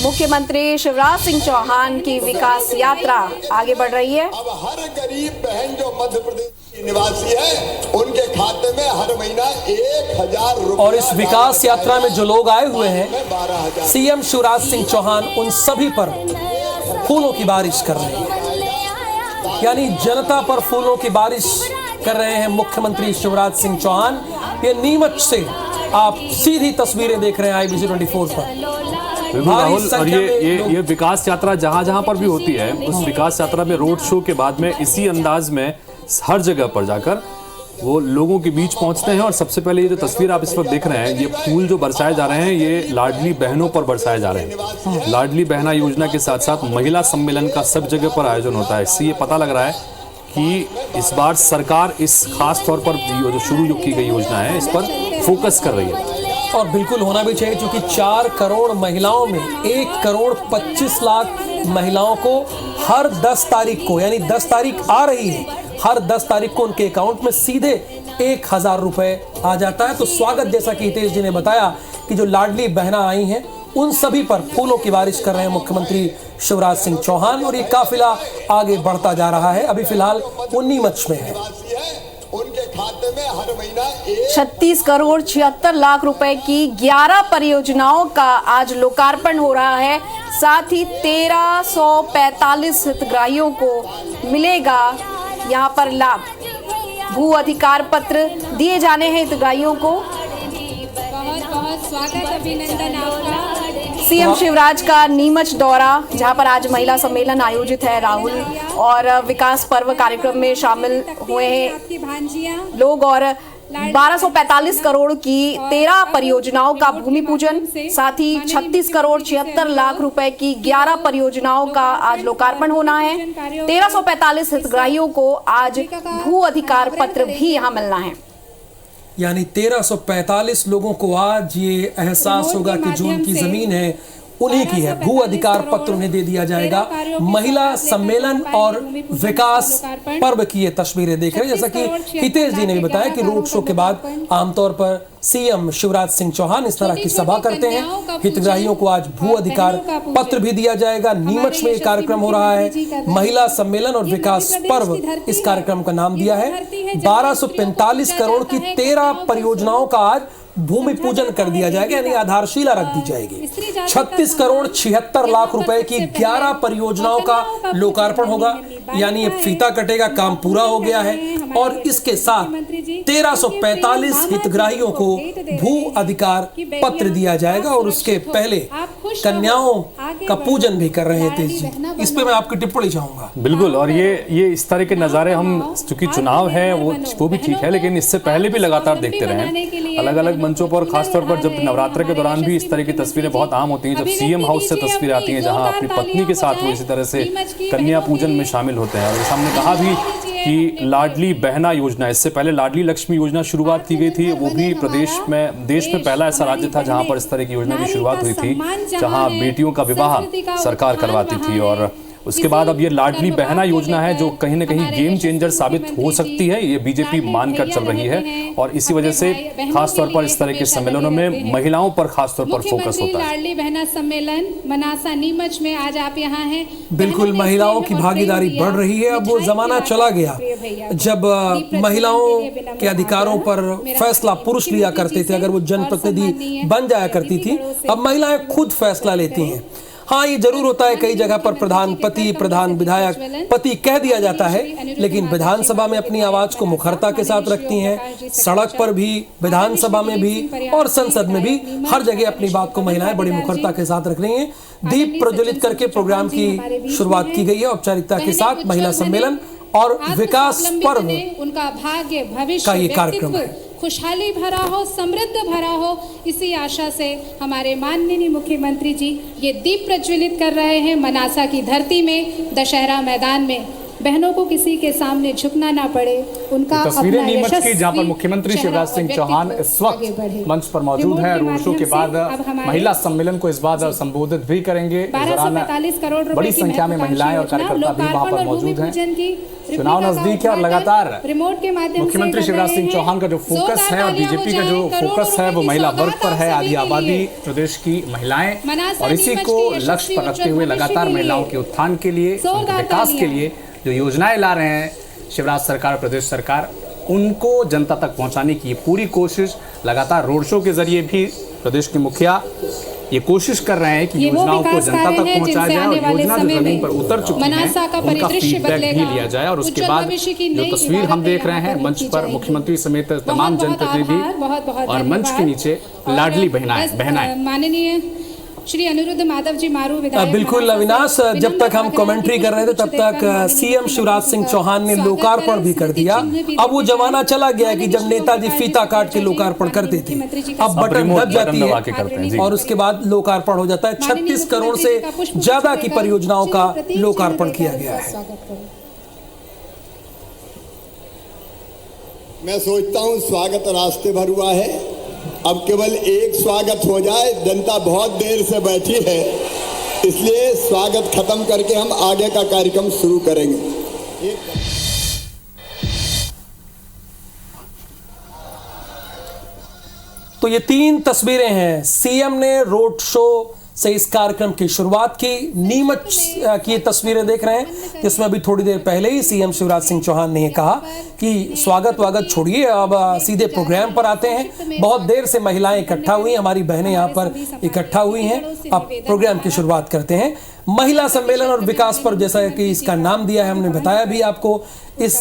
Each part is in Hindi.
मुख्यमंत्री शिवराज सिंह चौहान की विकास यात्रा आगे बढ़ रही है। अब हर गरीब बहन जो मध्य प्रदेश की निवासी है उनके खाते में हर महीना 1000 रुपए। और इस विकास यात्रा में जो लोग आए हुए हैं, सीएम शिवराज सिंह चौहान उन सभी पर फूलों की बारिश कर रहे हैं, यानी जनता पर फूलों की बारिश कर रहे हैं मुख्यमंत्री शिवराज सिंह चौहान। ये नीमच से आप सीधी तस्वीरें देख रहे हैं IBC 24 पर। राहुल, और ये विकास यात्रा जहां पर भी होती है, उस विकास यात्रा में रोड शो के बाद में इसी अंदाज में हर जगह पर जाकर वो लोगों के बीच पहुंचते हैं। और सबसे पहले ये जो तस्वीर आप इस वक्त देख रहे हैं, ये फूल जो बरसाए जा रहे हैं, ये लाडली बहनों पर बरसाए जा रहे हैं। लाडली बहना योजना के साथ साथ महिला सम्मेलन का सब जगह पर आयोजन होता है। इससे ये पता लग रहा है कि इस बार सरकार इस खास तौर पर जो शुरू की गई योजना है, इस पर फोकस कर रही है। और बिल्कुल होना भी चाहिए, क्योंकि 4 करोड़ महिलाओं में 1 करोड़ 25 लाख महिलाओं को हर 10 तारीख को, यानी 10 तारीख आ रही है, हर 10 तारीख को उनके अकाउंट में सीधे 1000 रुपए आ जाता है। तो स्वागत, जैसा कि हितेश जी ने बताया, कि जो लाडली बहना आई हैं उन सभी पर फूलों की बारिश कर रहे हैं मुख्यमंत्री शिवराज सिंह चौहान। और ये काफिला आगे बढ़ता जा रहा है। अभी फिलहाल वो नीमच में है। उनके खाते में हर महीना 36 करोड़ 76 लाख रुपए की 11 परियोजनाओं का आज लोकार्पण हो रहा है। साथ ही 1345 हितग्राहियों को मिलेगा यहाँ पर लाभ। भू अधिकार पत्र दिए जाने हैं हितग्राहियों को। बहुत बहुत स्वागत, अभिनंदन आपका। सीएम शिवराज का नीमच दौरा, जहां पर आज महिला सम्मेलन आयोजित है, राहुल, और विकास पर्व कार्यक्रम में शामिल हुए हैं लोग। और 1245 करोड़ की 13 परियोजनाओं का भूमि पूजन, साथ ही 36 करोड़ 76 लाख रुपए की 11 परियोजनाओं का आज लोकार्पण होना है। 1345 हितग्राहियों को आज भू अधिकार पत्र भी यहाँ मिलना है। यानी 1345 लोगों को आज ये एहसास होगा कि जो उनकी जमीन है उन्हीं की है। भू अधिकार पत्र उन्हें दे दिया जाएगा। महिला सम्मेलन और विकास पर्व की ये तस्वीरें देख रहे हैं। जैसा कि हितेश जी ने भी बताया कि रोड शो के बाद आमतौर पर सीएम शिवराज सिंह चौहान इस तरह की सभा करते हैं। हितग्राहियों को आज भू अधिकार पत्र भी दिया जाएगा। नीमच में एक कार्यक्रम हो रहा है, महिला सम्मेलन और विकास पर्व इस कार्यक्रम का नाम दिया है। 1245 करोड़ की 13 परियोजनाओं का आज भूमि पूजन कर दिया जाएगा, यानी आधारशिला रख दी जाएगी। 36 करोड़ 76 लाख रुपए की 11 परियोजनाओं का लोकार्पण होगा, यानी ये फीता कटेगा, काम पूरा हो गया है। और इसके साथ 1345 हितग्राहियों को भू अधिकार पत्र दिया जाएगा। और उसके पहले कन्याओं का पूजन भी कर रहे हैं तेज जी। इस पे मैं आपकी टिप्पणी चाहूंगा। बिल्कुल, और ये इस तरह के नज़ारे हम, चूंकि चुनाव है वो भी ठीक है, लेकिन इससे पहले भी लगातार देखते रहे हैं अलग अलग मंचों पर। खासतौर पर जब नवरात्र के दौरान भी इस तरह की तस्वीरें बहुत आम होती हैं, जब सीएम हाउस से तस्वीरें आती हैं जहां अपनी पत्नी के साथ वो इसी तरह से कन्या पूजन में शामिल होते हैं। और जैसा हमने कहा भी कि लाडली बहना योजना, इससे पहले लाडली लक्ष्मी योजना शुरुआत की गई थी। वो भी देश में पहला ऐसा राज्य था जहां पर इस तरह की योजना की शुरुआत हुई थी, जहां बेटियों का विवाह सरकार करवाती थी। और उसके बाद अब ये लाडली बहना योजना है जो कहीं ना कहीं गेम चेंजर साबित हो सकती है, ये बीजेपी मानकर चल रही है। और इसी वजह से खासतौर पर इस तरह के सम्मेलनों में महिलाओं पर खासतौर पर फोकस होता है। लाडली बहना सम्मेलन मनासा नीमच में आज आप यहाँ हैं। बिल्कुल, महिलाओं की भागीदारी बढ़ रही है। अब वो जमाना चला गया जब महिलाओं के अधिकारों पर फैसला पुरुष लिया करते थे, अगर वो जनप्रतिनिधि बन जाया करती थी। अब महिलाएं खुद फैसला लेती हैं। हाँ, ये जरूर होता है कई जगह पर प्रधान पति, प्रधान विधायक पति कह दिया जाता है, लेकिन विधानसभा में अपनी आवाज को मुखरता के साथ रखती हैं। सड़क पर भी, विधानसभा में भी और संसद में भी हर जगह अपनी बात को महिलाएं बड़ी मुखरता के साथ रख रही हैं। दीप प्रज्वलित करके प्रोग्राम की शुरुआत की गई है औपचारिकता के साथ। महिला सम्मेलन और विकास पर्व उनका भाग्य भविष्य का ये कार्यक्रम है। खुशहाली भरा हो, समृद्ध भरा हो, इसी आशा से हमारे माननीय मुख्यमंत्री जी ये दीप प्रज्वलित कर रहे हैं मनासा की धरती में, दशहरा मैदान में। बहनों को किसी के सामने झुकना ना पड़े, उनका तस्वीरें नीमच की जहां पर मुख्यमंत्री शिवराज सिंह चौहान इस वक्त मंच पर मौजूद हैं। रोड शो के बाद महिला सम्मेलन को इस बार संबोधित भी करेंगे। 1245 करोड़ रुपए बड़ी संख्या में महिलाएं और कार्यकर्ता भी वहां पर मौजूद हैं। चुनाव नजदीक है और लगातार रिमोट के माध्यम मुख्यमंत्री शिवराज सिंह चौहान का जो फोकस है और बीजेपी का जो फोकस है वो महिला वर्ग पर है, आधी आबादी प्रदेश की महिलाएं, और इसी को लक्ष्य पर रखते हुए लगातार महिलाओं के उत्थान के लिए, उनके विकास के लिए जो योजनाएं ला रहे हैं शिवराज सरकार, प्रदेश सरकार, उनको जनता तक पहुंचाने की पूरी कोशिश लगातार रोड शो के जरिए भी प्रदेश के मुखिया ये कोशिश कर रहे हैं कि योजनाओं को जनता तक पहुंचाया जाए और योजना जो जमीन पर उतर चुकी है उनका फीडबैक भी लिया जाए। और उसके बाद जो तस्वीर हम देख रहे हैं मंच पर मुख्यमंत्री समेत तमाम जनप्रतिनिधि और मंच के नीचे लाडली बहनाएं माननीय श्री अनिरुद्ध माधव जी मारू विधायक बिल्कुल अविनाश, जब तक हम कमेंट्री कर रहे थे तब तक सीएम शिवराज सिंह चौहान ने लोकार्पण भी कर दिया। अब वो जमाना चला गया कि जब नेताजी फीता काट के लोकार्पण करते थे, अब बटन दब जाती है और उसके बाद लोकार्पण हो जाता है। 36 करोड़ से ज्यादा की परियोजनाओं का लोकार्पण किया गया है। मैं सोचता हूं स्वागत रास्ते भर हुआ है, अब केवल एक स्वागत हो जाए। जनता बहुत देर से बैठी है, इसलिए स्वागत खत्म करके हम आगे का कार्यक्रम शुरू करेंगे। तो ये 3 तस्वीरें हैं। सीएम ने रोड शो से इस कार्यक्रम की शुरुआत की। नीमच की ये तस्वीरें देख रहे हैं जिसमें अभी थोड़ी देर पहले ही सीएम शिवराज सिंह चौहान ने कहा कि स्वागत छोड़िए, अब सीधे प्रोग्राम पर आते हैं। बहुत देर से महिलाएं इकट्ठा हुई, हमारी बहनें यहाँ पर इकट्ठा हुई हैं। अब प्रोग्राम की शुरुआत करते हैं। महिला सम्मेलन और विकास पर्व, जैसा कि इसका नाम दिया है, हमने बताया भी आपको। इस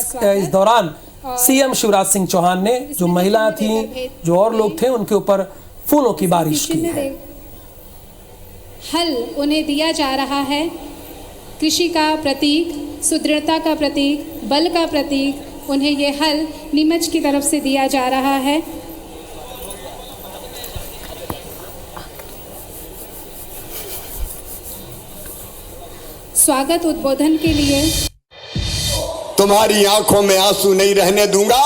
दौरान सीएम शिवराज सिंह चौहान ने जो महिला थी, जो और लोग थे, उनके ऊपर फूलों की बारिश की है। हल उन्हें दिया जा रहा है, कृषि का प्रतीक, सुदृढ़ता का प्रतीक, बल का प्रतीक, उन्हें ये हल नीमच की तरफ से दिया जा रहा है। स्वागत उद्बोधन के लिए तुम्हारी आंखों में आंसू नहीं रहने दूंगा,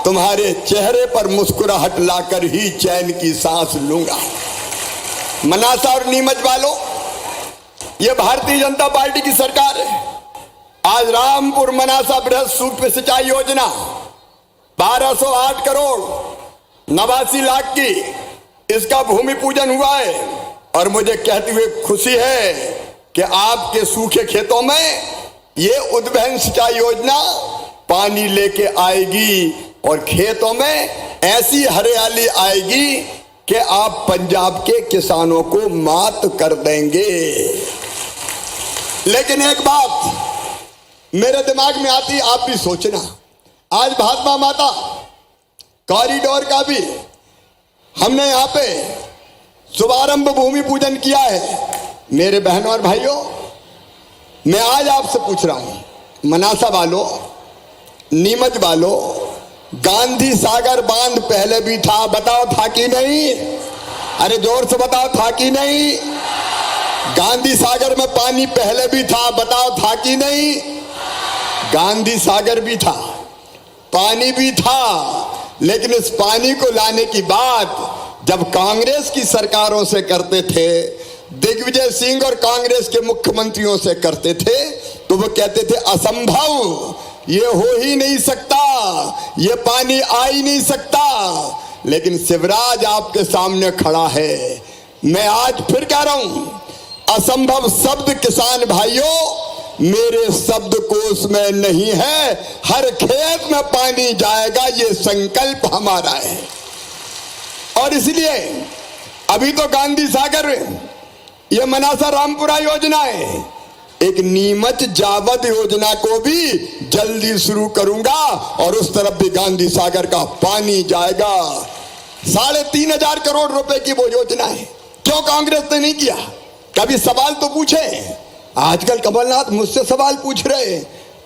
तुम्हारे चेहरे पर मुस्कुराहट लाकर ही चैन की सांस लूंगा। मनासा और नीमच वालों, ये भारतीय जनता पार्टी की सरकार है। आज रामपुर मनासा बृहद सूक्ष्म सिंचाई योजना 1208 करोड़ 89 लाख की, इसका भूमि पूजन हुआ है। और मुझे कहते हुए खुशी है कि आपके सूखे खेतों में ये उद्वहन सिंचाई योजना पानी लेके आएगी और खेतों में ऐसी हरियाली आएगी कि आप पंजाब के किसानों को मात कर देंगे। लेकिन एक बात मेरे दिमाग में आती, आप भी सोचना, आज भाजपा माता कॉरिडोर का भी हमने यहाँ पे शुभारंभ भूमि पूजन किया है। मेरे बहनों और भाइयों, मैं आज आपसे पूछ रहा हूं, मनासा वालों, नीमच वालों, गांधी सागर बांध पहले भी था, बताओ था कि नहीं? अरे जोर से बताओ, था कि नहीं? गांधी सागर में पानी पहले भी था, बताओ था कि नहीं? गांधी सागर भी था, पानी भी था, लेकिन इस पानी को लाने की बात जब कांग्रेस की सरकारों से करते थे, दिग्विजय सिंह और कांग्रेस के मुख्यमंत्रियों से करते थे, तो वो कहते थे असंभव, ये हो ही नहीं सकता, ये पानी आ ही नहीं सकता। लेकिन शिवराज आपके सामने खड़ा है। मैं आज फिर कह रहा हूं, असंभव शब्द किसान भाइयों मेरे शब्दकोश में नहीं है। हर खेत में पानी जाएगा, ये संकल्प हमारा है। और इसलिए अभी तो गांधी सागर, ये मनासा रामपुरा योजना है, एक नीमच जावद योजना को भी जल्दी शुरू करूंगा और उस तरफ भी गांधी सागर का पानी जाएगा। 3,500 करोड़ रुपए की वो योजना है। क्यों कांग्रेस ने नहीं किया? कभी सवाल तो पूछे। आजकल कमलनाथ मुझसे सवाल पूछ रहे,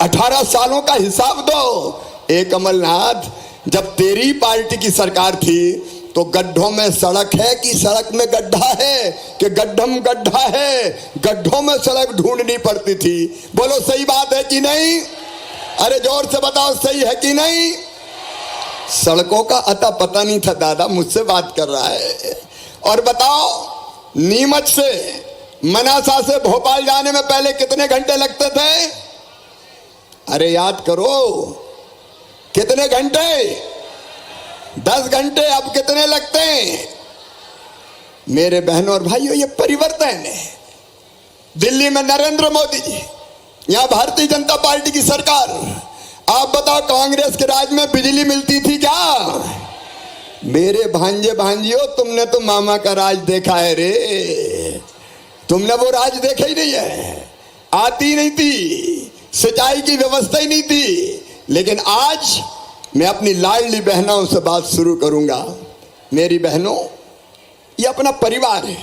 18 सालों का हिसाब दो। कमलनाथ, जब तेरी पार्टी की सरकार थी तो गड्ढों में सड़क है कि सड़क में गड्ढा है, कि गड्ढम गड्ढा है, गड्ढों में सड़क ढूंढनी पड़ती थी। बोलो सही बात है कि नहीं? अरे जोर से बताओ, सही है कि नहीं? सड़कों का अता पता नहीं था दादा, मुझसे बात कर रहा है। और बताओ, नीमच से मनासा से भोपाल जाने में पहले कितने घंटे लगते थे? अरे याद करो, कितने घंटे? 10 घंटे अब कितने लगते हैं? मेरे बहनों और भाइयों, ये परिवर्तन है। दिल्ली में नरेंद्र मोदी जी, यहां भारतीय जनता पार्टी की सरकार। आप बताओ, कांग्रेस के राज में बिजली मिलती थी क्या? मेरे भांजे भांजियों, तुमने तो मामा का राज देखा है रे, तुमने वो राज देखा ही नहीं है। आती नहीं थी, सिंचाई की व्यवस्था ही नहीं थी। लेकिन आज मैं अपनी लाडली बहनों से बात शुरू करूंगा। मेरी बहनों, ये अपना परिवार है।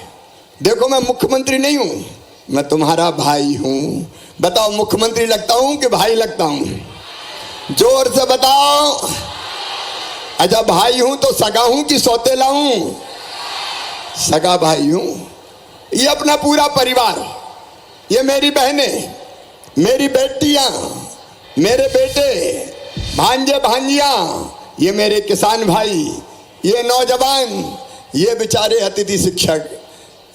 देखो, मैं मुख्यमंत्री नहीं हूं, मैं तुम्हारा भाई हूं। बताओ, मुख्यमंत्री लगता हूं कि भाई लगता हूं? जोर से बताओ। अच्छा, भाई हूं तो सगा हूं कि सौतेला हूं? सगा भाई हूं। ये अपना पूरा परिवार, ये मेरी बहनें, मेरी बेटियां, मेरे बेटे, भांजे भांजियां, ये मेरे किसान भाई, ये नौजवान, ये बेचारे अतिथि शिक्षक,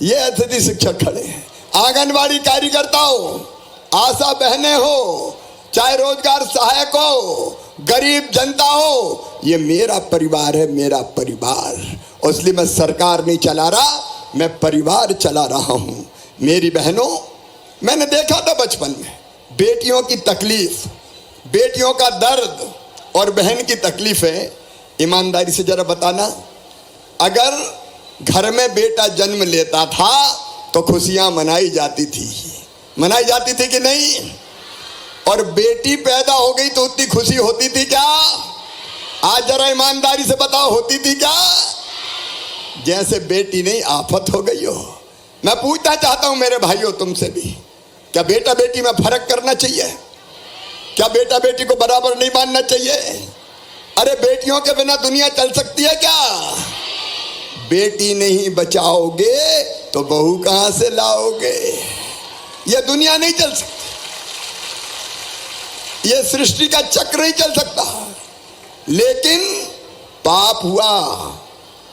ये अतिथि शिक्षक खड़े हैं, आंगनवाड़ी कार्यकर्ताओं, आशा बहनें हो, चाहे रोजगार सहायक हो, गरीब जनता हो, ये मेरा परिवार है, मेरा परिवार। इसलिए मैं सरकार नहीं चला रहा, मैं परिवार चला रहा हूं। मेरी बहनों, मैंने देखा था बचपन में बेटियों की तकलीफ, बेटियों का दर्द और बहन की तकलीफ है। ईमानदारी से जरा बताना, अगर घर में बेटा जन्म लेता था तो खुशियां मनाई जाती थी कि नहीं? और बेटी पैदा हो गई तो उतनी खुशी होती थी क्या? आज जरा ईमानदारी से बताओ, होती थी क्या? जैसे बेटी नहीं आफत हो गई हो। मैं पूछना चाहता हूं मेरे भाइयों तुमसे भी, क्या बेटा बेटी में फर्क करना चाहिए? क्या बेटा बेटी को बराबर नहीं मानना चाहिए? अरे बेटियों के बिना दुनिया चल सकती है क्या? बेटी नहीं बचाओगे तो बहू कहां से लाओगे? ये दुनिया नहीं चल सकती, ये सृष्टि का चक्र नहीं चल सकता। लेकिन पाप हुआ।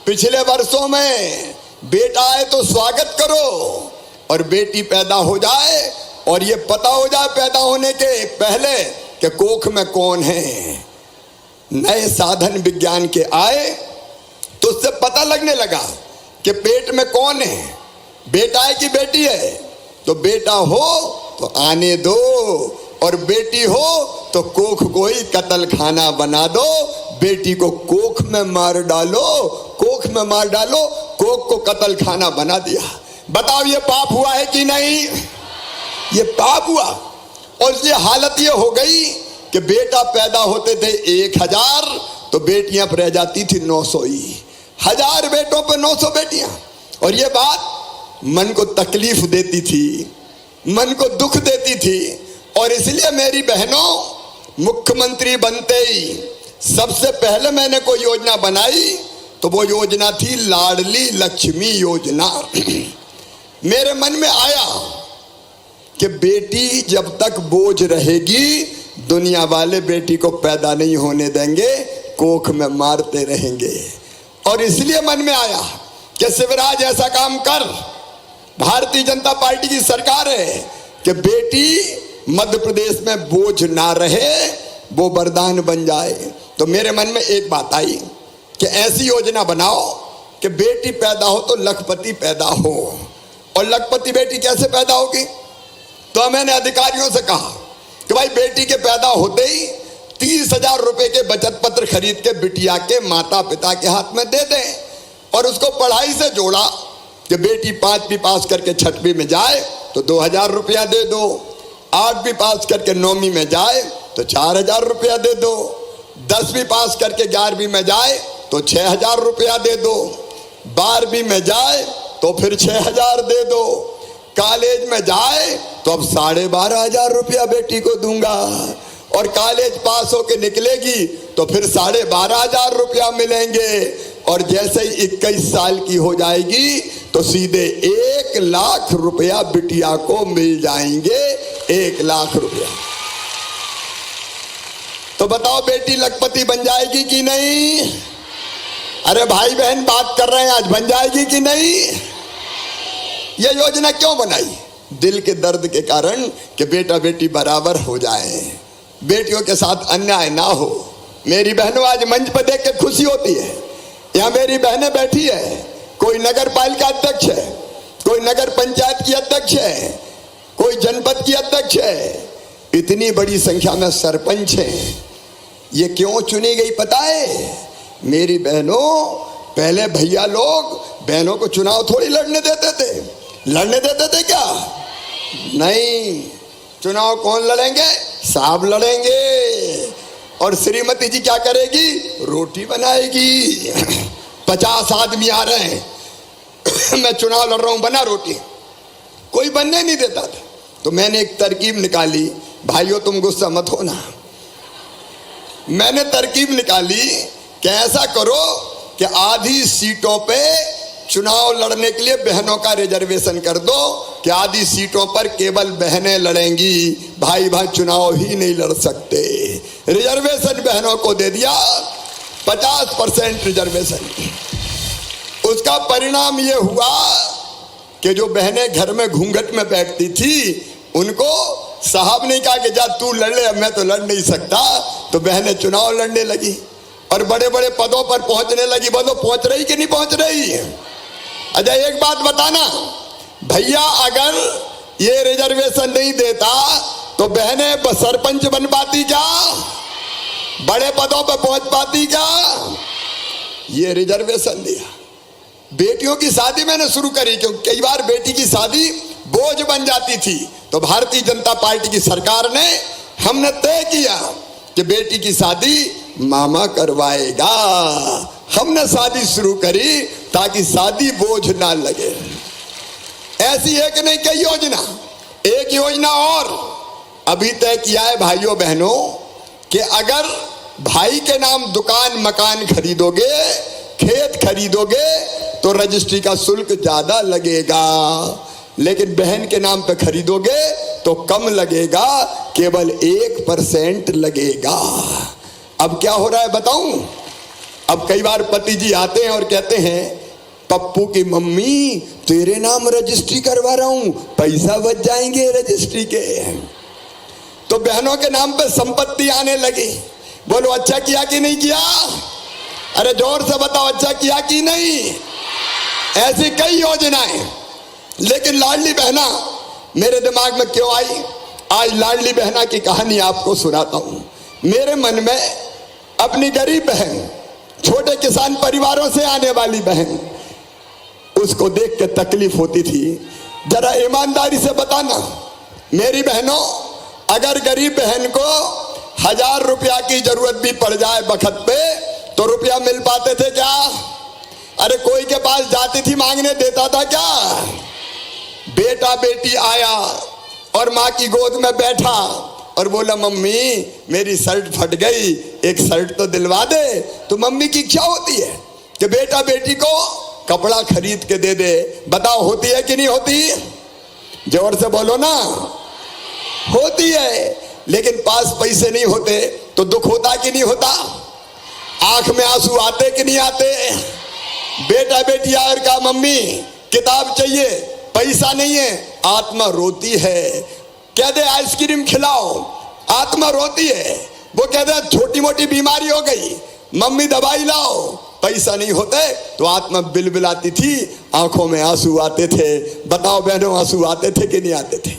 पिछले वर्षों में बेटा आए तो स्वागत करो, और बेटी पैदा हो जाए और ये पता हो जाए पैदा होने के पहले कि कोख में कौन है। नए साधन विज्ञान के आए तो उससे पता लगने लगा कि पेट में कौन है, बेटा है कि बेटी है। तो बेटा हो तो आने दो, और बेटी हो तो कोख को ही कत्ल खाना बना दो। बेटी को कोख में मार डालो, कोख में मार डालो, कोख को कत्ल खाना बना दिया। बताओ, ये पाप हुआ है कि नहीं? ये पाप हुआ। और इसलिए हालत ये हो गई कि बेटा पैदा होते थे 1000 तो बेटियां रह जाती थी 900 ही। 1000 बेटों पे 900 बेटियां। और ये बात मन को तकलीफ देती थी, मन को दुख देती थी। और इसलिए मेरी बहनों, मुख्यमंत्री बनते ही सबसे पहले मैंने कोई योजना बनाई तो वो योजना थी लाडली लक्ष्मी योजना। मेरे मन में आया कि बेटी जब तक बोझ रहेगी, दुनिया वाले बेटी को पैदा नहीं होने देंगे, कोख में मारते रहेंगे। और इसलिए मन में आया कि शिवराज ऐसा काम कर, भारतीय जनता पार्टी की सरकार है, कि बेटी मध्य प्रदेश में बोझ ना रहे, वो वरदान बन जाए। तो मेरे मन में एक बात आई कि ऐसी योजना बनाओ कि बेटी पैदा हो तो लखपति पैदा हो। और लखपति बेटी कैसे पैदा होगी? तो मैंने अधिकारियों से कहा कि भाई बेटी के पैदा होते ही 30,000 रुपए के बचत पत्र खरीद के बिटिया के माता पिता के हाथ में दे दें। और उसको पढ़ाई से जोड़ा कि बेटी 5वीं पास करके 6वीं में जाए तो 2,000 रुपया दे दो, 8वीं पास करके 9वीं में जाए तो 4,000 रुपया दे दो, 10वीं पास करके 11वीं में जाए तो 6,000 रुपया दे दो, 12वीं में जाए तो फिर 6,000 दे दो, कॉलेज में जाए तो अब 12,500 रुपया बेटी को दूंगा। और कॉलेज पास होके निकलेगी तो फिर 12,500 रुपया मिलेंगे। और जैसे ही 21 साल की हो जाएगी तो सीधे 1 लाख रुपया बिटिया को मिल जाएंगे। 1 लाख रुपया। तो बताओ, बेटी लखपति बन जाएगी कि नहीं? अरे भाई बहन बात कर रहे हैं, आज बन जाएगी कि नहीं? यह योजना क्यों बनाई? दिल के दर्द के कारण कि बेटा बेटी बराबर हो जाए। बेटियों के साथ अन्याय ना हो। मेरी बहनों, आज मंच पर देख के खुशी होती है। यहाँ मेरी बहनें बैठी है, कोई नगर पालिका अध्यक्ष है, कोई नगर पंचायत की अध्यक्ष है, कोई जनपद की अध्यक्ष है, इतनी बड़ी संख्या में सरपंच हैं। ये क्यों चुनी गई पता है? मेरी बहनों, पहले भैया लोग बहनों को चुनाव थोड़ी लड़ने देते थे। लड़ने देते थे क्या? नहीं। चुनाव कौन लड़ेंगे? साहब लड़ेंगे। और श्रीमती जी क्या करेगी? रोटी बनाएगी। 50 आदमी आ रहे हैं, मैं चुनाव लड़ रहा हूं, बना रोटी। कोई बनने नहीं देता था। तो मैंने एक तरकीब निकाली, भाइयों तुम गुस्सा मत होना। मैंने तरकीब निकाली कि ऐसा करो कि आधी सीटों पे चुनाव लड़ने के लिए बहनों का रिजर्वेशन कर दो, कि आधी सीटों पर केवल बहनें लड़ेंगी, भाई भाई चुनाव ही नहीं लड़ सकते। रिजर्वेशन बहनों को दे दिया, 50% रिजर्वेशन। उसका परिणाम ये हुआ कि जो बहनें घर में घूंघट में बैठती थी, उनको साहब ने कहा कि जा तू लड़ ले, अब मैं तो लड़ नहीं सकता। तो बहनें चुनाव लड़ने लगी और बड़े बड़े पदों पर पहुंचने लगी। बोलो पहुंच रही कि नहीं पहुंच रही? अच्छा एक बात बताना, भैया अगर ये रिजर्वेशन नहीं देता तो बहनें सरपंच बन पाती क्या? बड़े पदों पर पहुंच पाती क्या? ये रिजर्वेशन दिया। बेटियों की शादी मैंने शुरू करी, क्योंकि कई बार बेटी की शादी बोझ बन जाती थी। तो भारतीय जनता पार्टी की सरकार ने, हमने तय किया कि बेटी की शादी मामा करवाएगा। हमने शादी शुरू करी ताकि शादी बोझ ना लगे। ऐसी एक नहीं कई योजना, एक योजना और अभी तय किया है भाइयों बहनों, कि अगर भाई के नाम दुकान मकान खरीदोगे, खेत खरीदोगे, तो रजिस्ट्री का शुल्क ज्यादा लगेगा, लेकिन बहन के नाम पे खरीदोगे तो कम लगेगा, केवल 1% लगेगा। अब क्या हो रहा है बताऊं? अब कई बार पति जी आते हैं और कहते हैं, पप्पू की मम्मी तेरे नाम रजिस्ट्री करवा रहा हूं, पैसा बच जाएंगे रजिस्ट्री के। तो बहनों के नाम पे संपत्ति आने लगी। बोलो अच्छा किया कि नहीं किया? अरे जोर से बताओ, अच्छा किया कि नहीं? ऐसी कई योजनाएं, लेकिन लाडली बहना मेरे दिमाग में क्यों आई? आज लाडली बहना की कहानी आपको सुनाता हूं। मेरे मन में अपनी गरीब बहन, छोटे किसान परिवारों से आने वाली बहन, उसको देख के तकलीफ होती थी। जरा ईमानदारी से बताना मेरी बहनों, अगर गरीब बहन को 1000 रुपया की जरूरत भी पड़ जाए वक्त पे, तो रुपया मिल पाते थे क्या? अरे कोई के पास जाती थी मांगने, देता था क्या? बेटा बेटी आया और माँ की गोद में बैठा और बोला, मम्मी मेरी शर्ट फट गई, एक शर्ट तो दिलवा दे। तो मम्मी की इच्छा होती है कि बेटा बेटी को कपड़ा खरीद के दे दे। बताओ होती है कि नहीं होती? जोर से बोलो ना। होती है, लेकिन पास पैसे नहीं होते तो दुख होता कि नहीं होता? आंख में आंसू आते कि नहीं आते? बेटा बेटी आकर कहा, मम्मी किताब चाहिए, पैसा नहीं है। आत्मा रोती है। कह दे आइसक्रीम खिलाओ, आत्मा रोती है। वो कह दे छोटी मोटी बीमारी हो गई, मम्मी दवाई लाओ, पैसा नहीं होते तो आत्मा बिलबिलाती थी, आंखों में आंसू आते थे। बताओ बहनों, आंसू आते थे कि नहीं आते थे?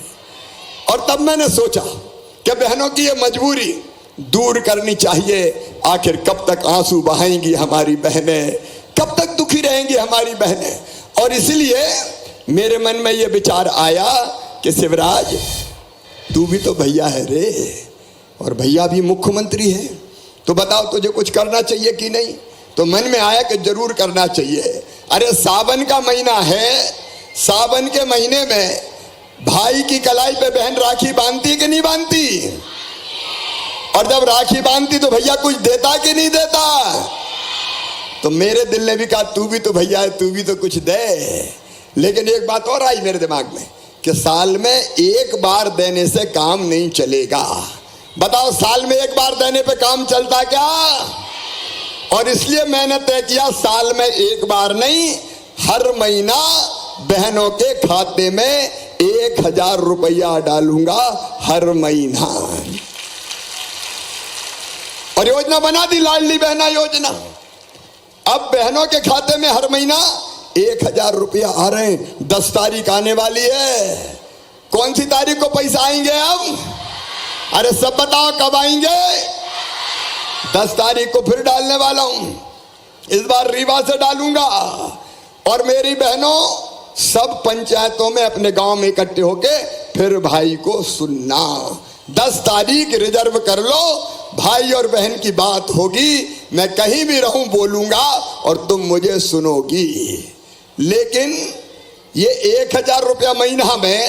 और तब मैंने सोचा कि बहनों की ये मजबूरी दूर करनी चाहिए। आखिर कब तक आंसू बहाएंगी हमारी बहनें, कब तक दुखी रहेंगी हमारी बहनें? और इसलिए मेरे मन में ये विचार आया कि शिवराज तू भी तो भैया है रे, और भैया भी मुख्यमंत्री है, तो बताओ तुझे कुछ करना चाहिए कि नहीं? तो मन में आया कि जरूर करना चाहिए। अरे सावन का महीना है, सावन के महीने में भाई की कलाई पे बहन राखी बांधती कि नहीं बांधती? और जब राखी बांधती तो भैया कुछ देता कि नहीं देता? तो मेरे दिल ने भी कहा तू भी तो भैया है, तू भी तो कुछ दे। लेकिन एक बात और आई मेरे दिमाग में कि साल में एक बार देने से काम नहीं चलेगा। बताओ साल में एक बार देने पे काम चलता क्या? और इसलिए मैंने तय किया साल में एक बार नहीं, हर महीना बहनों के खाते में 1000 रुपया डालूंगा हर महीना। और योजना बना दी लाडली बहना योजना। अब बहनों के खाते में हर महीना 1000 रुपया आ रहे हैं। 10 तारीख आने वाली है, कौन सी तारीख को पैसा आएंगे अब? अरे सब बताओ कब आएंगे? 10 तारीख को फिर डालने वाला हूं, इस बार रीवा से डालूंगा। और मेरी बहनों, सब पंचायतों में अपने गांव में इकट्ठे होके फिर भाई को सुनना। 10 तारीख रिजर्व कर लो, भाई और बहन की बात होगी। मैं कहीं भी रहूं बोलूंगा और तुम मुझे सुनोगी। लेकिन ये 1000 रुपया महीना में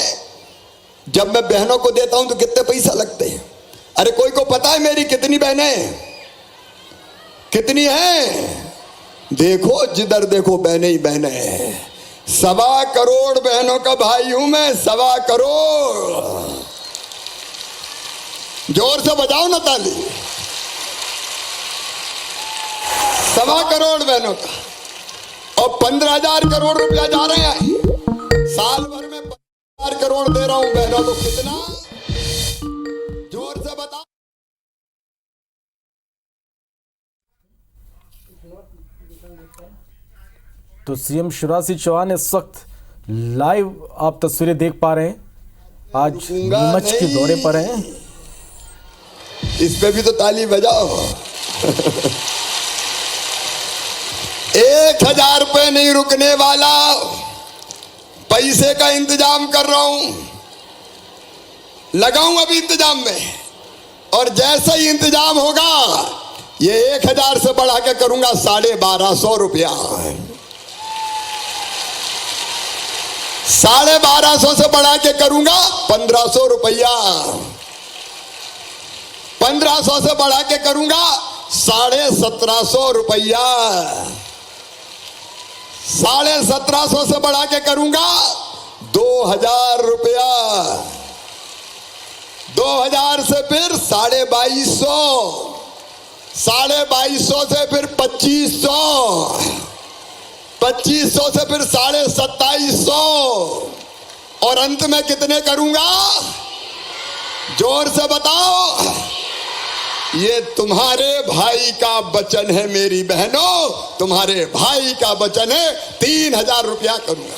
जब मैं बहनों को देता हूं तो कितने पैसा लगते हैं? अरे कोई को पता है मेरी कितनी बहनें कितनी हैं? देखो जिधर देखो बहनें ही बहनें। 1.25 करोड़ बहनों का भाई हूं मैं, 1.25 करोड़। जोर से बजाओ ना ताली। 1.25 करोड़ बहनों का, और 15,000 करोड़ रुपया जा रहे हैं। साल भर में 15,000 करोड़ दे रहा हूं बहनों को। कितना? जोर से बताओ। तो सीएम शिवराज सिंह चौहान इस वक्त लाइव आप तस्वीरें देख पा रहे हैं, आज नीमच के दौरे पर हैं। इस पे भी तो ताली बजाओ। 1000 पे नहीं रुकने वाला, पैसे का इंतजाम कर रहा हूं, लगाऊं अभी इंतजाम में। और जैसा ही इंतजाम होगा ये 1000 से बढ़ा के करूंगा 1250 रुपया। 1250 से बढ़ा के करूंगा 1500 रुपया। 1500 से बढ़ा के करूंगा 1750 रुपया। 1750 से बढ़ा के करूंगा 2000 रुपया। 2000 से फिर 2250, 2250 से फिर 2500, 2500 से फिर 2750, और अंत में कितने करूंगा? जोर से बताओ। ये तुम्हारे भाई का वचन है मेरी बहनों, तुम्हारे भाई का वचन है। 3000 रुपया करूंगा।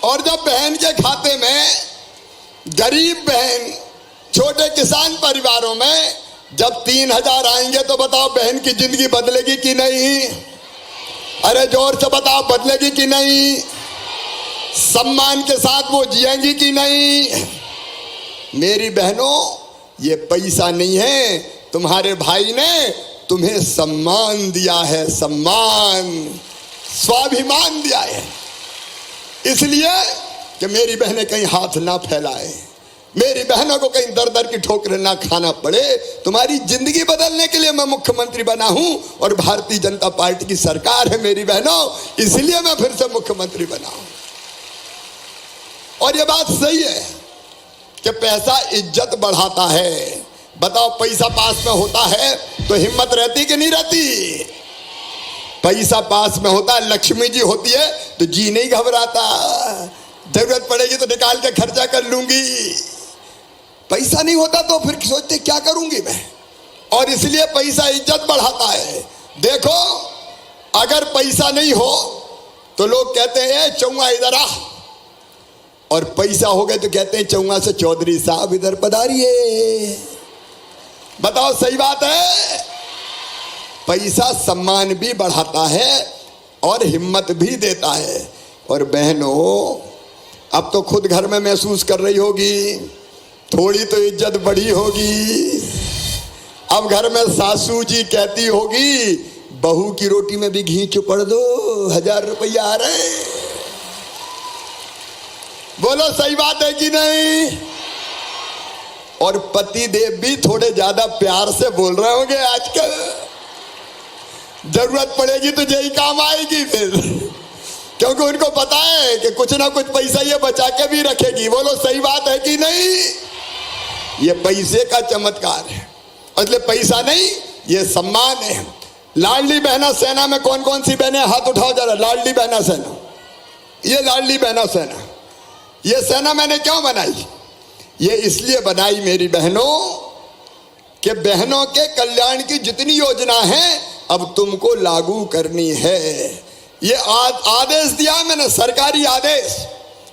और जब बहन के खाते में, गरीब बहन, छोटे किसान परिवारों में जब 3000 आएंगे तो बताओ बहन की जिंदगी बदलेगी कि नहीं? अरे जोर से बताओ, बदलेगी कि नहीं? सम्मान के साथ वो जिएंगी कि नहीं? मेरी बहनों, ये पैसा नहीं है, तुम्हारे भाई ने तुम्हें सम्मान दिया है, सम्मान, स्वाभिमान दिया है। इसलिए कि मेरी बहनें कहीं हाथ ना फैलाए, मेरी बहनों को कहीं दर दर की ठोकरें ना खाना पड़े। तुम्हारी जिंदगी बदलने के लिए मैं मुख्यमंत्री बना हूं, और भारतीय जनता पार्टी की सरकार है मेरी बहनों, इसलिए मैं फिर से मुख्यमंत्री बना हूं। और ये बात सही है कि पैसा इज्जत बढ़ाता है। बताओ, पैसा पास में होता है तो हिम्मत रहती कि नहीं रहती? पैसा पास में होता है, लक्ष्मी जी होती है तो जी नहीं घबराता, जरूरत पड़ेगी तो निकाल के खर्चा कर लूंगी। पैसा नहीं होता तो फिर सोचते क्या करूंगी मैं। और इसलिए पैसा इज्जत बढ़ाता है। देखो, अगर पैसा नहीं हो तो लोग कहते हैं चौंगा इधर आ, और पैसा हो गए तो कहते हैं चौंगा से चौधरी साहब इधर पधारिए। बताओ, सही बात है? पैसा सम्मान भी बढ़ाता है और हिम्मत भी देता है। और बहनों, अब तो खुद घर में महसूस कर रही होगी, थोड़ी तो इज्जत बढ़ी होगी। अब घर में सासू जी कहती होगी, बहू की रोटी में भी घी चुपड़ दो, 1000 रुपया आ रहे। बोलो, सही बात है कि नहीं? और पति देव भी थोड़े ज्यादा प्यार से बोल रहे होंगे आजकल। जरूरत पड़ेगी तो यही काम आएगी फिर, क्योंकि उनको पता है कि कुछ ना कुछ पैसा ये बचा के भी रखेगी। बोलो, सही बात है कि नहीं? ये पैसे का चमत्कार है, इसलिए पैसा नहीं, ये सम्मान है। लाडली बहना सेना में कौन कौन सी बहनें, हाथ उठाओ जरा। लाडली बहना सेना, ये लाडली बहना सेना, ये सेना मैंने क्यों बनाई? ये इसलिए बनाई मेरी बहनों कि बहनों के कल्याण की जितनी योजना है अब तुमको लागू करनी है। ये आदेश दिया मैंने, सरकारी आदेश।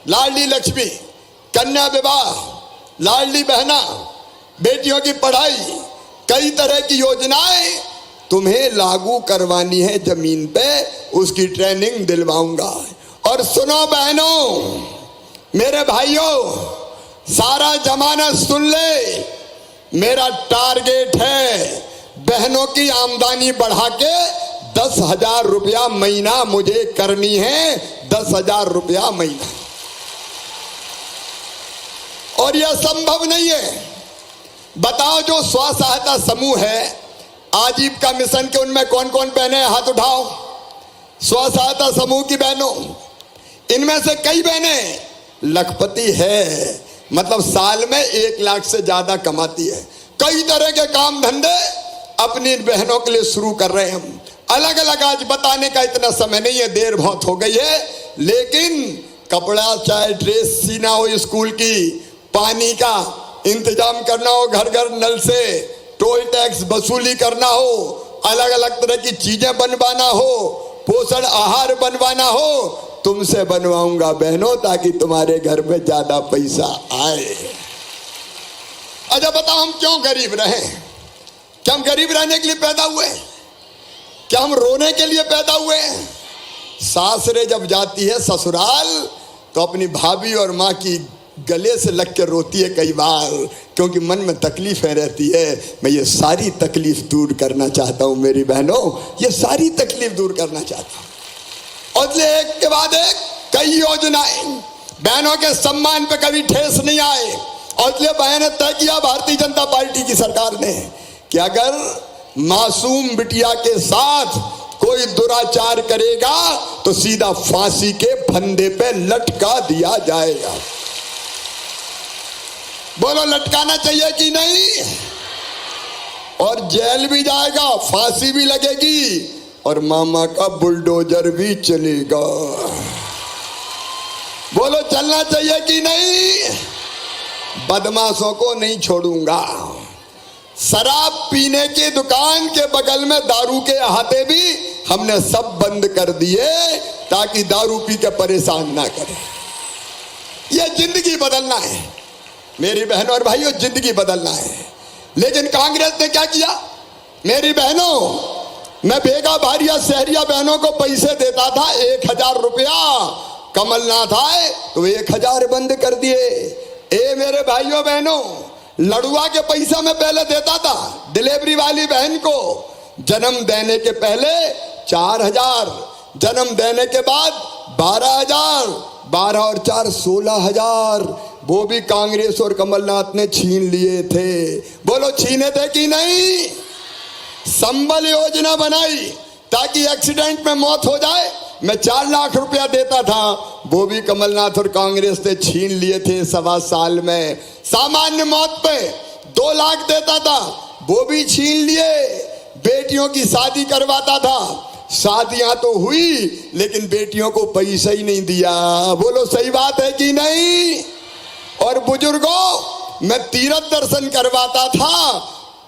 लाडली लक्ष्मी, कन्या विवाह, लाडली बहना, बेटियों की पढ़ाई, कई तरह की योजनाएं तुम्हें लागू करवानी है जमीन पे, उसकी ट्रेनिंग दिलवाऊंगा। और सुनो बहनों, मेरे भाइयों, सारा जमाना सुन ले, मेरा टारगेट है बहनों की आमदनी बढ़ा के 10,000 रुपया महीना मुझे करनी है, 10,000 रुपया महीना। और यह संभव नहीं है। बताओ, जो स्व सहायता समूह है आजीविका मिशन के, उनमें कौन कौन बहनें हैं? हाथ उठाओ। स्व सहायता समूह की बहनों, इनमें से कई बहनें लखपति है, मतलब साल में 1 लाख से ज्यादा कमाती है। कई तरह के काम धंधे अपनी बहनों के लिए शुरू कर रहे हैं हम। अलग अलग आज बताने का इतना समय नहीं है, देर बहुत हो गई है, लेकिन कपड़ा चाहे ड्रेस सीना हो स्कूल की, पानी का इंतजाम करना हो, घर घर नल से टोल टैक्स वसूली करना हो, अलग अलग तरह की चीजें बनवाना हो, पोषण आहार बनवाना हो, तुमसे बनवाऊंगा बहनों, ताकि तुम्हारे घर में ज्यादा पैसा आए। अच्छा बताओ, हम क्यों गरीब रहे? क्या हम गरीब रहने के लिए पैदा हुए? क्या हम रोने के लिए पैदा हुए? सासरे जब जाती है ससुराल तो अपनी भाभी और माँ की गले से लग के रोती है कई बार, क्योंकि मन में तकलीफें रहती है। मैं ये सारी तकलीफ दूर करना चाहता हूँ मेरी बहनों, ये सारी तकलीफ दूर करना चाहता हूँ। और एक के बाद एक कई योजनाएं बहनों के सम्मान पे कभी ठेस नहीं आए। और इसलिए बहन ने तय किया, भारतीय जनता पार्टी की सरकार ने, कि अगर मासूम बिटिया के साथ कोई दुराचार करेगा तो सीधा फांसी के फंदे पे लटका दिया जाएगा। बोलो, लटकाना चाहिए कि नहीं? और जेल भी जाएगा, फांसी भी लगेगी, और मामा का बुलडोजर भी चलेगा। बोलो, चलना चाहिए कि नहीं? बदमाशों को नहीं छोड़ूंगा। शराब पीने की दुकान के बगल में दारू के अहाते भी हमने सब बंद कर दिए, ताकि दारू पी के परेशान ना करें। यह जिंदगी बदलना है मेरी बहनों और भाइयों, जिंदगी बदलना है। लेकिन कांग्रेस ने क्या किया? मेरी बहनों, मैं बेगा भारिया शहरिया बहनों को पैसे देता था 1,000 रुपया, कमलनाथ आए तो 1,000 बंद कर दिए। ए मेरे भाइयों बहनों, लड़ुआ के पैसा मैं पहले देता था डिलीवरी वाली बहन को, जन्म देने के पहले 4,000, जन्म देने के बाद 12,000, 12 और 4 16,000। वो भी कांग्रेस और कमलनाथ ने छीन लिए थे। बोलो, छीने थे कि नहीं? संबल योजना बनाई ताकि एक्सीडेंट में मौत हो जाए, मैं 4 लाख रुपया देता था, वो भी कमलनाथ और कांग्रेस ने छीन लिए थे 1.25 साल में। सामान्य मौत पे 2 लाख देता था, वो भी छीन लिए। बेटियों की शादी करवाता था, शादियां तो हुई लेकिन बेटियों को पैसा ही नहीं दिया। बोलो, सही बात है कि नहीं? और बुजुर्गों, मैं तीर्थ दर्शन करवाता था,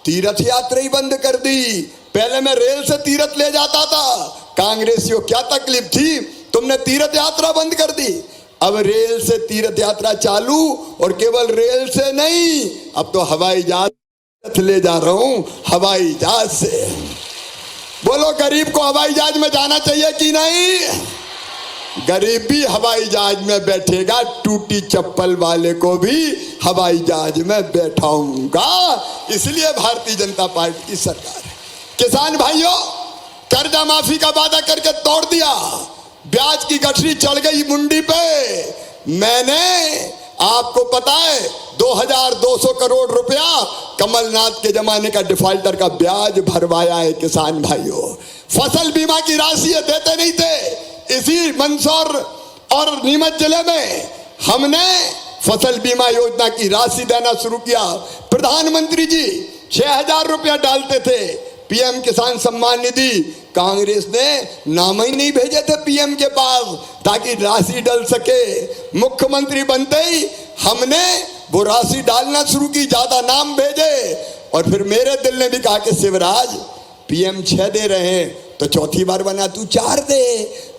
तीर्थ यात्रा ही बंद कर दी। पहले मैं रेल से तीर्थ ले जाता था, कांग्रेसियों क्या तकलीफ थी, तुमने तीर्थ यात्रा बंद कर दी। अब रेल से तीर्थ यात्रा चालू, और केवल रेल से नहीं, अब तो हवाई जहाज ले जा रहा हूं, हवाई जहाज से। बोलो, गरीब को हवाई जहाज में जाना चाहिए कि नहीं? गरीब भी हवाई जहाज में बैठेगा, टूटी चप्पल वाले को भी हवाई जहाज में बैठाऊंगा। इसलिए भारतीय जनता पार्टी की सरकार है। किसान भाइयों, कर्जा माफी का वादा करके तोड़ दिया, ब्याज की गठरी चढ़ गई मुंडी पे। मैंने, आपको पता है, 2,200 करोड़ रुपया कमलनाथ के जमाने का डिफाल्टर का ब्याज भरवाया है किसान भाइयों। फसल बीमा की राशि देते नहीं थे। इसी मंदसौर और नीमच जिले में हमने फसल बीमा योजना की राशि देना शुरू किया। प्रधानमंत्री जी 6,000 रुपया डालते थे पीएम किसान सम्मान निधि, कांग्रेस ने नाम ही नहीं भेजे थे पीएम के पास ताकि राशि डल सके। मुख्यमंत्री बनते ही हमने वो राशि डालना शुरू की, ज्यादा नाम भेजे, और फिर मेरे दिल ने भी कहा कि शिवराज PM 6 दे रहे हैं तो चौथी बार बना तू 4 दे।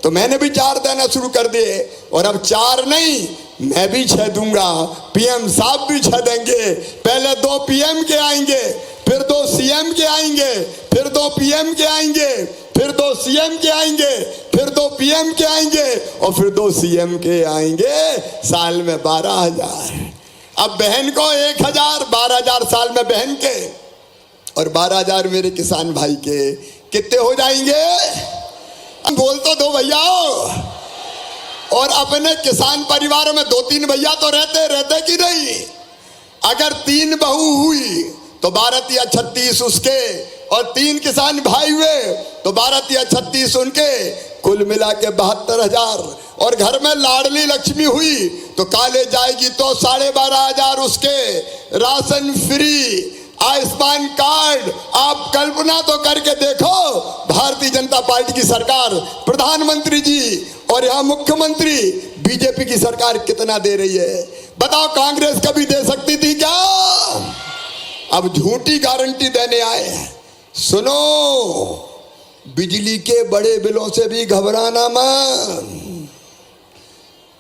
तो मैंने भी 4 देना शुरू कर दिए, और अब 4 नहीं मैं भी 6 दूंगा, PM साहब भी 6 देंगे। पहले 2 PM के आएंगे, फिर 2 CM के आएंगे, फिर 2 PM के आएंगे, फिर 2 CM के आएंगे, फिर 2 PM के आएंगे, और फिर 2 CM के आएंगे। साल में 12,000। अब बहन को 1,000, 12,000 साल में बहन के, और 12,000 मेरे किसान भाई के, कितने हो जाएंगे? बोल तो दो भैया। और अपने किसान परिवारों में 2-3 भैया तो रहते कि नहीं? अगर 3 बहू हुई तो 12 या 36 उसके, और 3 किसान भाई हुए तो 12 या 36 उनके, कुल मिला के 72,000। और घर में लाडली लक्ष्मी हुई तो काले जाएगी तो 12,500 उसके। राशन फ्री, आयुष्मान कार्ड, आप कल्पना तो करके देखो, भारतीय जनता पार्टी की सरकार, प्रधानमंत्री जी और यहाँ मुख्यमंत्री बीजेपी की सरकार कितना दे रही है? बताओ, कांग्रेस कभी दे सकती थी क्या? अब झूठी गारंटी देने आए हैं। सुनो, बिजली के बड़े बिलों से भी घबराना मत,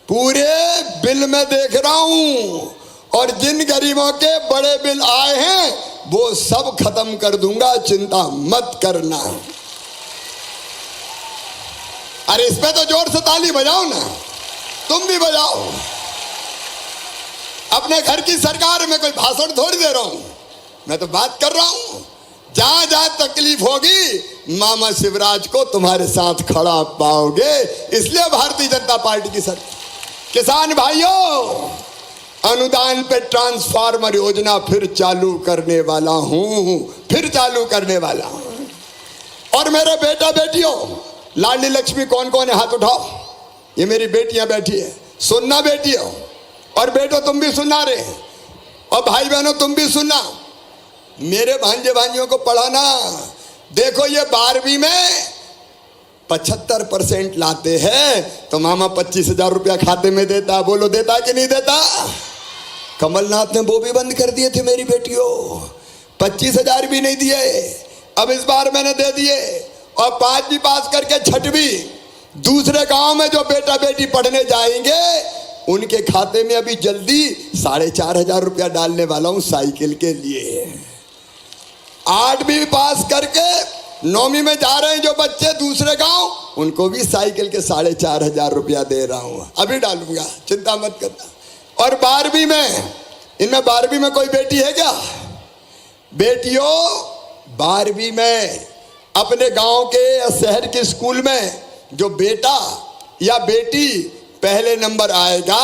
पूरे बिल में देख रहा हूं, और जिन गरीबों के बड़े बिल आए हैं वो सब खत्म कर दूंगा, चिंता मत करना। अरे इस पे तो जोर से ताली बजाओ ना, तुम भी बजाओ। अपने घर की सरकार में कोई भाषण थोड़ी दे रहा हूं, मैं तो बात कर रहा हूं। जहां जहां तकलीफ होगी मामा शिवराज को तुम्हारे साथ खड़ा पाओगे। इसलिए भारतीय जनता पार्टी की सरकार, किसान भाइयों, अनुदान पे ट्रांसफार्मर योजना फिर चालू करने वाला हूं, फिर चालू करने वाला हूं। और मेरे बेटा बेटियों, लाडली लक्ष्मी कौन कौन है? हाथ उठाओ। ये मेरी बेटियां बैठी है, सुनना बेटियों, और बेटो तुम भी सुना रहे, और भाई बहनों तुम भी सुनना, मेरे भांजे भांजियों को पढ़ाना। देखो, ये 12वीं में 75% लाते हैं तो मामा 25,000 रुपया खाते में देता। बोलो, देता कि नहीं देता? कमलनाथ ने वो भी बंद कर दिए थे मेरी बेटियों, 25,000 भी नहीं दिए। अब इस बार मैंने दे दिए, और 5वीं पास करके 6वीं दूसरे गांव में जो बेटा बेटी पढ़ने जाएंगे उनके खाते में अभी जल्दी 4,500 रुपया डालने वाला हूं साइकिल के लिए। 8वीं पास करके 9वीं में जा रहे हैं जो बच्चे दूसरे गांव, उनको भी साइकिल के 4,500 रुपया दे रहा हूं, अभी डालूंगा, चिंता मत करना। और 12वीं में, इनमें 12वीं में कोई बेटी है क्या? बेटियों, 12वीं में अपने गांव के या शहर के स्कूल में जो बेटा या बेटी पहले नंबर आएगा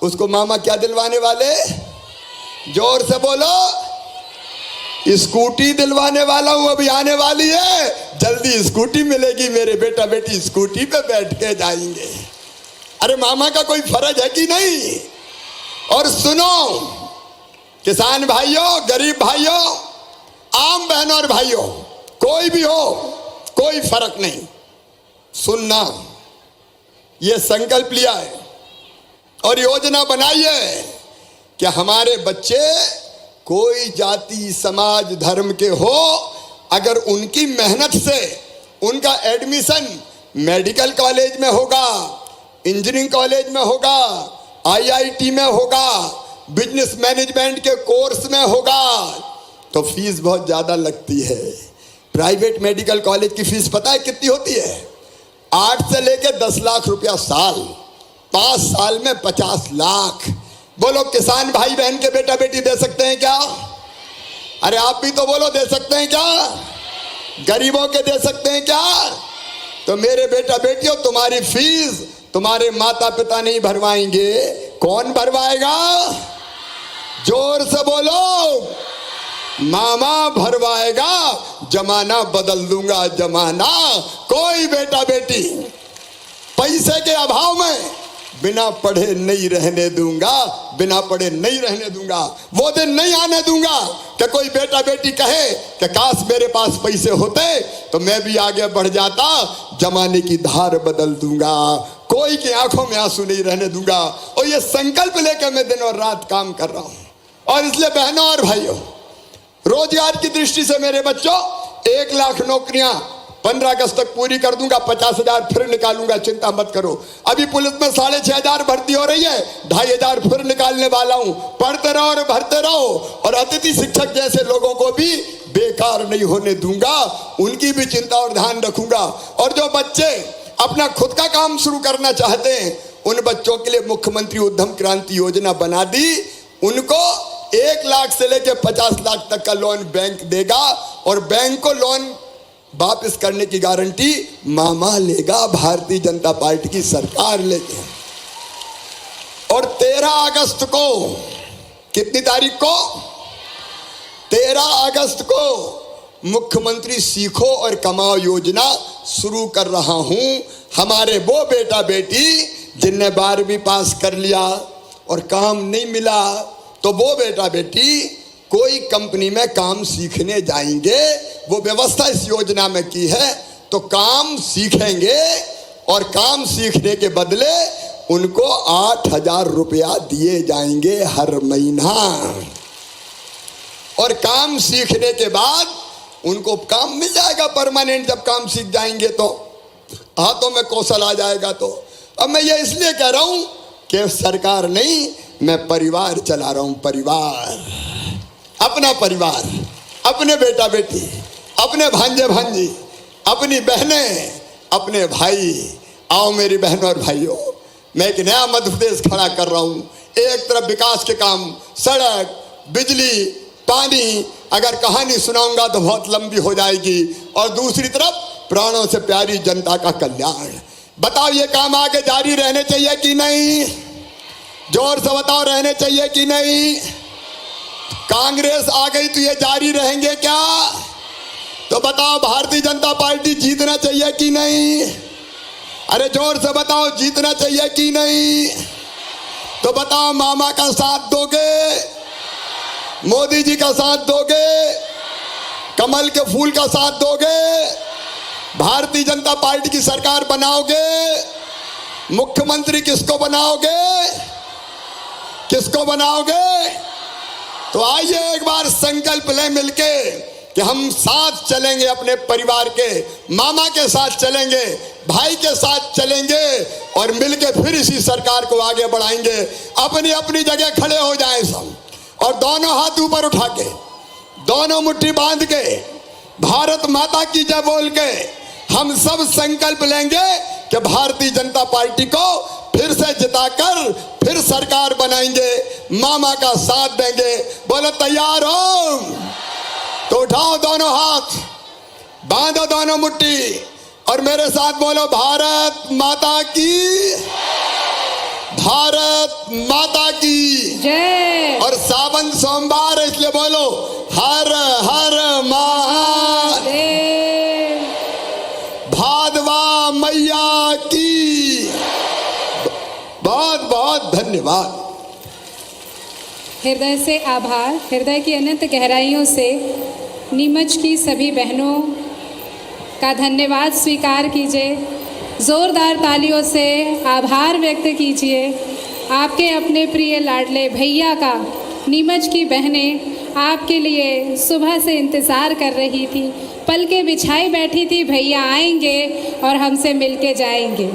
उसको मामा क्या दिलवाने वाले? जोर से बोलो। स्कूटी दिलवाने वाला हूं, अभी आने वाली है, जल्दी स्कूटी मिलेगी, मेरे बेटा बेटी स्कूटी पे बैठ के जाएंगे। अरे मामा का कोई फर्ज है कि नहीं? और सुनो किसान भाइयों, गरीब भाइयों, आम बहनों और भाइयों, कोई भी हो, कोई फर्क नहीं, सुनना, ये संकल्प लिया है और योजना बनाई है कि हमारे बच्चे कोई जाति समाज धर्म के हो, अगर उनकी मेहनत से उनका एडमिशन मेडिकल कॉलेज में होगा, इंजीनियरिंग कॉलेज में होगा, IIT में होगा, बिजनेस मैनेजमेंट के कोर्स में होगा, तो फीस बहुत ज़्यादा लगती है। प्राइवेट मेडिकल कॉलेज की फीस पता है कितनी होती है? 8 से लेकर 10 लाख रुपया साल, 5 साल में 50 लाख। बोलो, किसान भाई बहन के बेटा बेटी दे सकते हैं क्या? अरे आप भी तो बोलो, दे सकते हैं क्या? गरीबों के दे सकते हैं क्या? तो मेरे बेटा बेटियों, तुम्हारी फीस तुम्हारे माता पिता नहीं भरवाएंगे, कौन भरवाएगा? जोर से बोलो, मामा भरवाएगा। जमाना बदल दूंगा, जमाना। कोई बेटा बेटी पैसे के अभाव में बिना पढ़े नहीं रहने दूंगा, बिना पढ़े नहीं रहने दूंगा। वो दिन नहीं आने दूंगा कि कोई बेटा बेटी कहे कि काश मेरे पास पैसे होते तो मैं भी आगे बढ़ जाता। जमाने की धार बदल दूंगा, कोई की आंखों में आंसू नहीं रहने दूंगा। और ये संकल्प लेकर मैं दिन और रात काम कर रहा हूं। और इसलिए बहनों और भाइयों, रोजगार की दृष्टि से मेरे बच्चों 1 लाख नौकरियां 15 अगस्त तक पूरी कर दूंगा, 50,000 फिर निकालूंगा, चिंता मत करो। अभी पुलिस में 6,500 भर्ती हो रही है, 2,500 फिर निकालने वाला हूं। पढ़ते रहो और भरते रहो, और अतिथि शिक्षक जैसे लोगों को भी बेकार नहीं होने दूंगा, उनकी भी चिंता और ध्यान रखूंगा। और जो बच्चे अपना खुद का काम शुरू करना चाहते हैं, उन बच्चों के लिए मुख्यमंत्री उद्यम क्रांति योजना बना दी। उनको 1 लाख से लेकर 50 लाख तक का लोन बैंक देगा, और बैंक को लोन वापस करने की गारंटी मामा लेगा, भारतीय जनता पार्टी की सरकार लेगी। और 13 अगस्त को, कितनी तारीख को? 13 अगस्त को मुख्यमंत्री सीखो और कमाओ योजना शुरू कर रहा हूं। हमारे वो बेटा बेटी जिनने 12वीं पास कर लिया और काम नहीं मिला, तो वो बेटा बेटी कोई कंपनी में काम सीखने जाएंगे। वो व्यवस्था इस योजना में की है, तो काम सीखेंगे और काम सीखने के बदले उनको 8,000 रुपया दिए जाएंगे हर महीना। और काम सीखने के बाद उनको काम मिल जाएगा परमानेंट। जब काम सीख जाएंगे तो हाथों में कौशल आ जाएगा। तो अब मैं ये इसलिए कह रहा हूं कि सरकार नहीं, मैं परिवार चला रहा हूं। परिवार, अपना परिवार, अपने बेटा बेटी, अपने भांजे भांजी, अपनी बहनें, अपने भाई। आओ मेरी बहनों और भाइयों, मैं एक नया मध्य प्रदेश खड़ा कर रहा हूं। एक तरफ विकास के काम, सड़क, बिजली, पानी, अगर कहानी सुनाऊंगा तो बहुत लंबी हो जाएगी, और दूसरी तरफ प्राणों से प्यारी जनता का कल्याण। बताओ ये काम आगे जारी रहने चाहिए कि नहीं? जोर से बताओ, रहने चाहिए कि नहीं? कांग्रेस आ गई तो ये जारी रहेंगे क्या? तो बताओ भारतीय जनता पार्टी जीतना चाहिए कि नहीं? अरे जोर से बताओ, जीतना चाहिए कि नहीं? तो बताओ मामा का साथ दोगे? मोदी जी का साथ दोगे? कमल के फूल का साथ दोगे? भारतीय जनता पार्टी की सरकार बनाओगे? मुख्यमंत्री किसको बनाओगे? किसको बनाओगे? तो आइए एक बार संकल्प लें मिलके कि हम साथ चलेंगे, अपने परिवार के, मामा के साथ चलेंगे, भाई के साथ चलेंगे, और मिलके फिर इसी सरकार को आगे बढ़ाएंगे। अपनी अपनी जगह खड़े हो जाएं सब, और दोनों हाथ ऊपर उठा के, दोनों मुट्ठी बांध के, भारत माता की जय बोल के हम सब संकल्प लेंगे कि भारतीय जनता पार्टी को फिर से जिताकर फिर सरकार बनाएंगे, मामा का साथ देंगे। बोलो तैयार हो? तो उठाओ दोनों हाथ, बांधो दोनों मुट्ठी, और मेरे साथ बोलो भारत माता की, भारत माता की जय। और सावन सोमवार है इसलिए बोलो हर हर महादेव, भादवा मैया की। बहुत बहुत धन्यवाद। हृदय से आभार। हृदय की अनंत गहराइयों से नीमच की सभी बहनों का धन्यवाद स्वीकार कीजिए। जोरदार तालियों से आभार व्यक्त कीजिए आपके अपने प्रिय लाडले भैया का। नीमच की बहनें आपके लिए सुबह से इंतज़ार कर रही थी, पलकें बिछाई बैठी थी, भैया आएंगे और हमसे मिलके जाएंगे।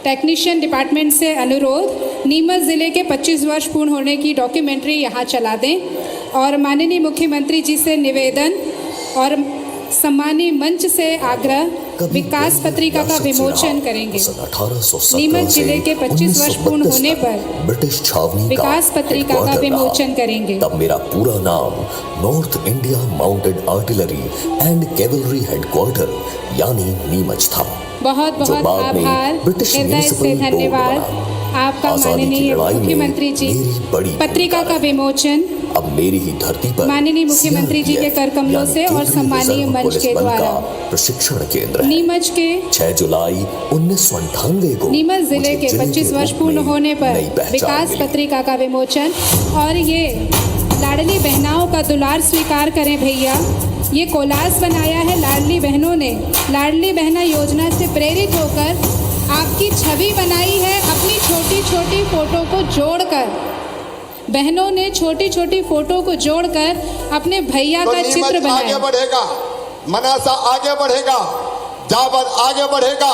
टेक्नीशियन डिपार्टमेंट से अनुरोध, नीमच ज़िले के 25 वर्ष पूर्ण होने की डॉक्यूमेंट्री यहाँ चला दें, और माननीय मुख्यमंत्री जी से निवेदन और सम्मानीय मंच से आग्रह, विकास पत्रिका का विमोचन करेंगे। नीमच जिले के 25 वर्ष पूर्ण होने पर ब्रिटिश छावनी विकास पत्रिका का विमोचन करेंगे। तब मेरा पूरा नाम north India mounted artillery and cavalry headquarter यानी नीमच था। बहुत बहुत आभार, हृदय से धन्यवाद आपका माननीय मुख्यमंत्री जी। पत्रिका का विमोचन अब मेरी ही धरती पर माननीय मुख्यमंत्री जी के कर कमलों से और सम्मानीय मंच के द्वारा प्रशिक्षण केंद्र नीमच के 6 जुलाई 1998 को नीमच जिले के 25 वर्ष पूर्ण होने पर विकास पत्रिका का विमोचन। और ये लाडली बहनाओं का दुलार स्वीकार करें भैया। ये कोलाज बनाया है लाडली बहनों ने। लाडली बहना योजना से प्रेरित होकर आपकी छवि बनाई है, अपनी छोटी छोटी फोटो को जोड़कर। बहनों ने छोटी छोटी फोटो को जोड़कर अपने भैया तो का चित्र नीमच आगे बनाया। बढ़ेगा, मनासा आगे बढ़ेगा, जावद आगे बढ़ेगा,